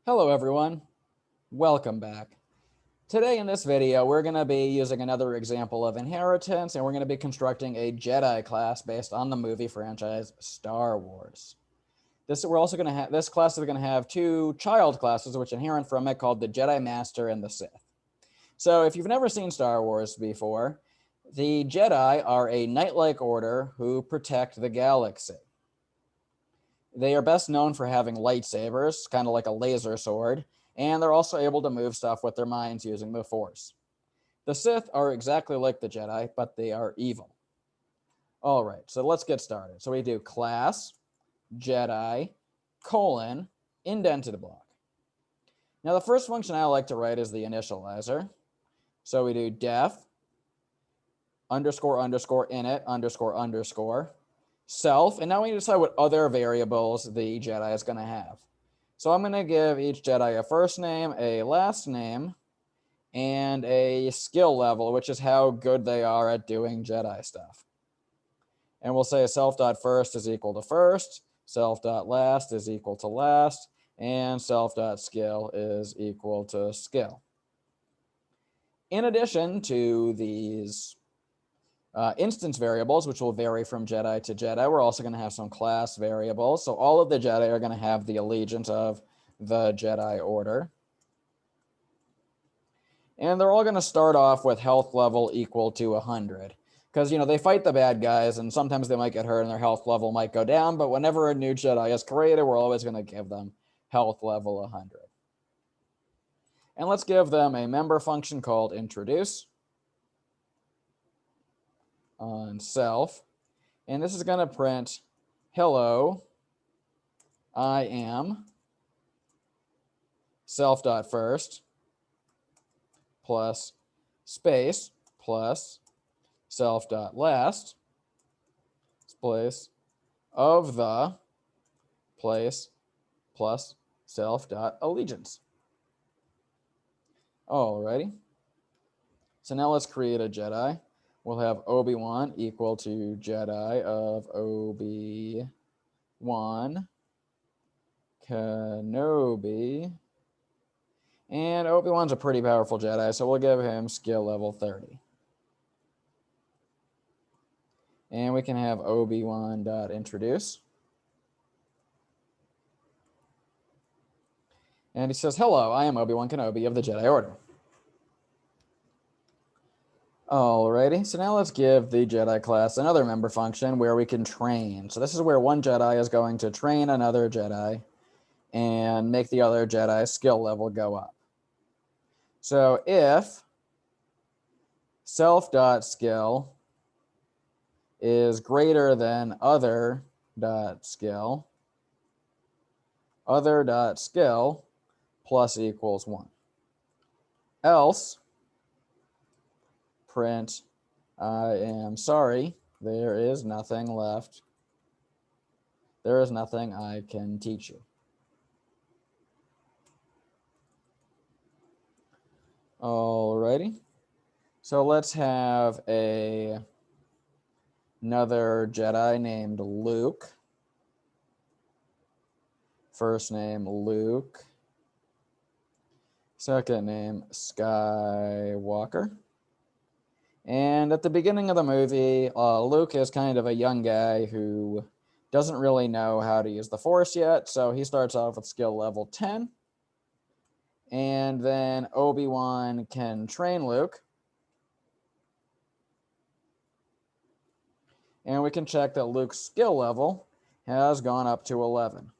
Hello everyone, welcome back. Today in this video, we're going to be using another example of inheritance, and we're going to be constructing a Jedi class based on the movie franchise Star Wars. This class is going to have two child classes which inherit from it called the Jedi Master and the Sith. So if you've never seen Star Wars before, the Jedi are a knight-like order who protect the galaxy. They are best known for having lightsabers, kind of like a laser sword, and they're also able to move stuff with their minds using the Force. The Sith are exactly like the Jedi, but they are evil. All right, so let's get started. So we do class, Jedi, colon, indented block. Now the first function I like to write is the initializer. So we do def, underscore, underscore, init, underscore, underscore, self, and now we need to decide what other variables the Jedi is going to have. So I'm going to give each Jedi a first name, a last name, and a skill level, which is how good they are at doing Jedi stuff. And we'll say self.first is equal to first, self.last is equal to last, and self.skill is equal to skill. In addition to these instance variables, which will vary from Jedi to Jedi, we're also going to have some class variables. So all of the Jedi are going to have the allegiance of the Jedi Order. And they're all going to start off with health level equal to 100. Because, they fight the bad guys, and sometimes they might get hurt and their health level might go down. But whenever a new Jedi is created, we're always going to give them health level 100. And let's give them a member function called introduce on self, and this is going to print hello, I am self.first plus space plus self.last place of the place plus self.allegiance. Alrighty, so now let's create a Jedi. We'll have Obi-Wan equal to Jedi of Obi-Wan Kenobi. And Obi-Wan's a pretty powerful Jedi, so we'll give him skill level 30. And we can have Obi-Wan.introduce. And he says, hello, I am Obi-Wan Kenobi of the Jedi Order. Alrighty, so now let's give the Jedi class another member function where we can train. So this is where one Jedi is going to train another Jedi and make the other Jedi skill level go up. So if self.skill is greater than other.skill, other.skill plus equals 1. Else, print, I am sorry, there is nothing left. There is nothing I can teach you. Alrighty, so let's have another Jedi named Luke. First name Luke. Second name Skywalker. And at the beginning of the movie, Luke is kind of a young guy who doesn't really know how to use the Force yet, so he starts off with skill level 10. And then Obi-Wan can train Luke. And we can check that Luke's skill level has gone up to 11.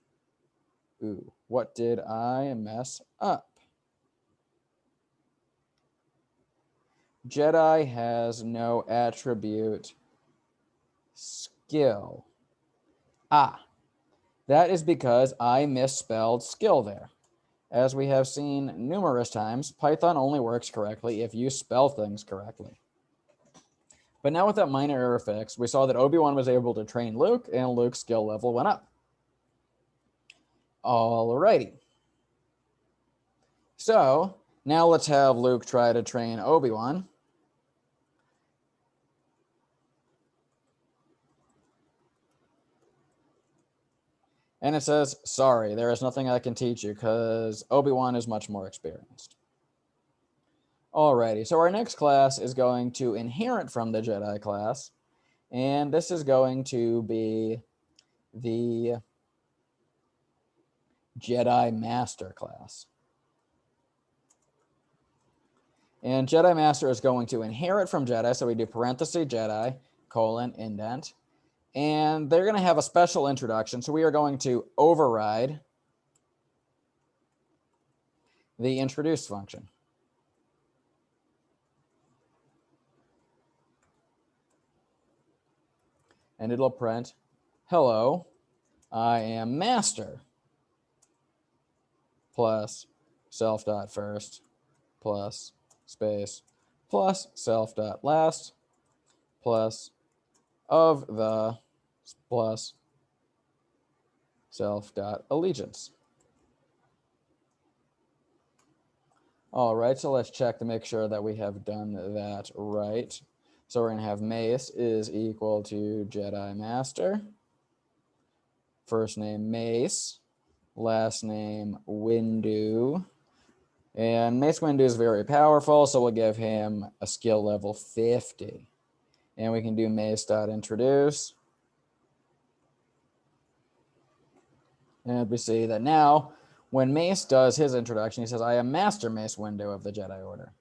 Ooh, what did I mess up? Jedi has no attribute skill. That is because I misspelled skill there. As we have seen numerous times, Python only works correctly if you spell things correctly. But now with that minor error fix, we saw that Obi-Wan was able to train Luke, and Luke's skill level went up. Alrighty. So now let's have Luke try to train Obi-Wan. And it says, sorry, there is nothing I can teach you because Obi-Wan is much more experienced. Alrighty, so our next class is going to inherit from the Jedi class, and this is going to be the Jedi Master class. And Jedi Master is going to inherit from Jedi, so we do parenthesis Jedi, colon, indent. And they're going to have a special introduction, so we are going to override the introduce function. And it'll print, hello, I am master, plus self.first, plus space, plus self.last, plus of the, plus self.allegiance. All right, so let's check to make sure that we have done that right. So we're going to have Mace is equal to Jedi Master. First name Mace, last name Windu. And Mace Windu is very powerful, so we'll give him a skill level 50. And we can do mace.introduce. And we see that now, when Mace does his introduction, he says, I am Master Mace Windu of the Jedi Order.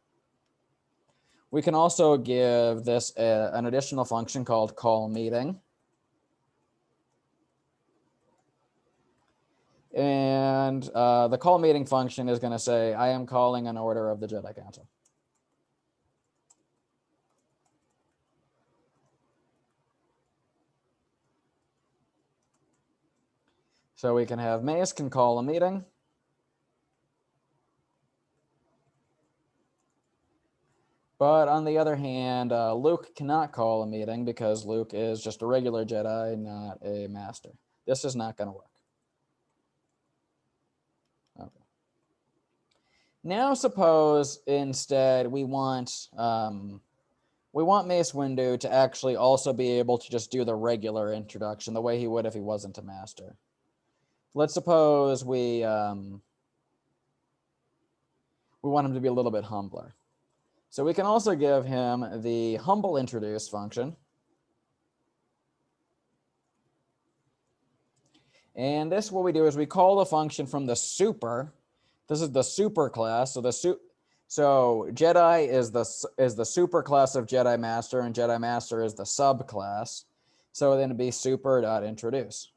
We can also give this an additional function called call meeting. And the call meeting function is going to say, I am calling an order of the Jedi Council. So we can have Mace can call a meeting. But on the other hand, Luke cannot call a meeting because Luke is just a regular Jedi, not a master. This is not going to work. Okay. Now suppose instead we want Mace Windu to actually also be able to just do the regular introduction the way he would if he wasn't a master. Let's suppose we want him to be a little bit humbler. So we can also give him the humble introduce function. And this, what we do is we call the function from the super. This is the super class. So Jedi is the super class of Jedi Master, and Jedi Master is the subclass. So then it'd be super.introduce.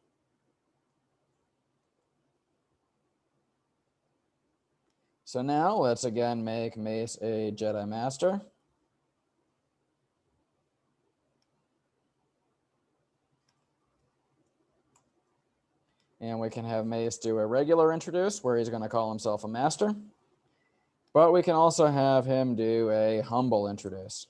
So now let's again make Mace a Jedi Master. And we can have Mace do a regular introduce where he's going to call himself a master. But we can also have him do a humble introduce.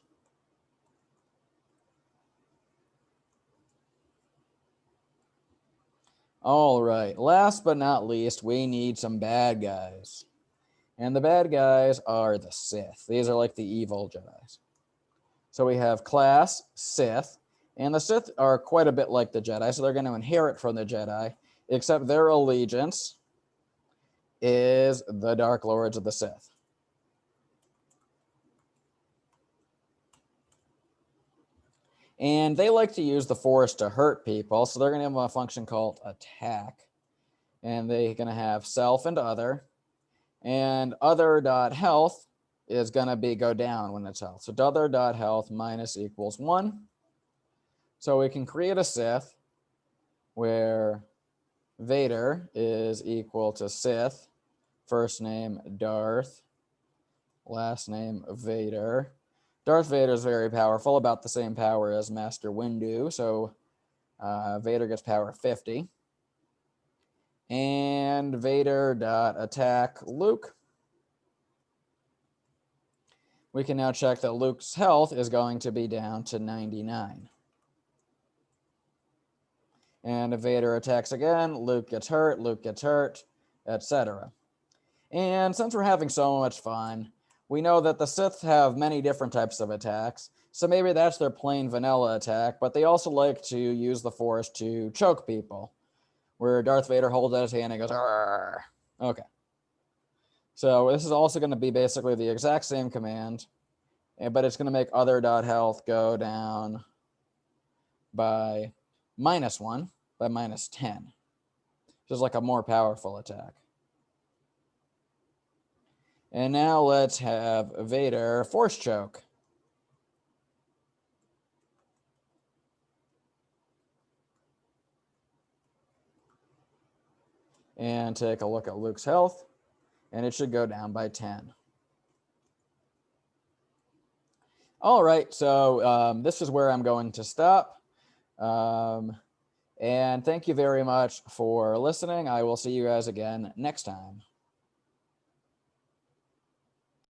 All right, last but not least, we need some bad guys. And the bad guys are the Sith. These are like the evil Jedis. So we have class Sith, and the Sith are quite a bit like the Jedi, so they're going to inherit from the Jedi, except their allegiance is the Dark Lords of the Sith. And they like to use the Force to hurt people, so they're going to have a function called attack. And they're going to have self and other. And other.health is going to go down when it's health. So other.health minus equals 1. So we can create a Sith where Vader is equal to Sith, first name Darth, last name Vader. Darth Vader is very powerful, about the same power as Master Windu, so Vader gets power 50. And Vader.attack Luke. We can now check that Luke's health is going to be down to 99. And if Vader attacks again, Luke gets hurt, etc. And since we're having so much fun, we know that the Sith have many different types of attacks. So maybe that's their plain vanilla attack, but they also like to use the Force to choke people. where Darth Vader holds out his hand and goes, "Arr." Okay. So this is also going to be basically the exact same command, but it's going to make other.health go down by -1, by -10. Just like a more powerful attack. And now let's have Vader force choke. And take a look at Luke's health, and it should go down by 10. All right, so this is where I'm going to stop. And thank you very much for listening. I will see you guys again next time.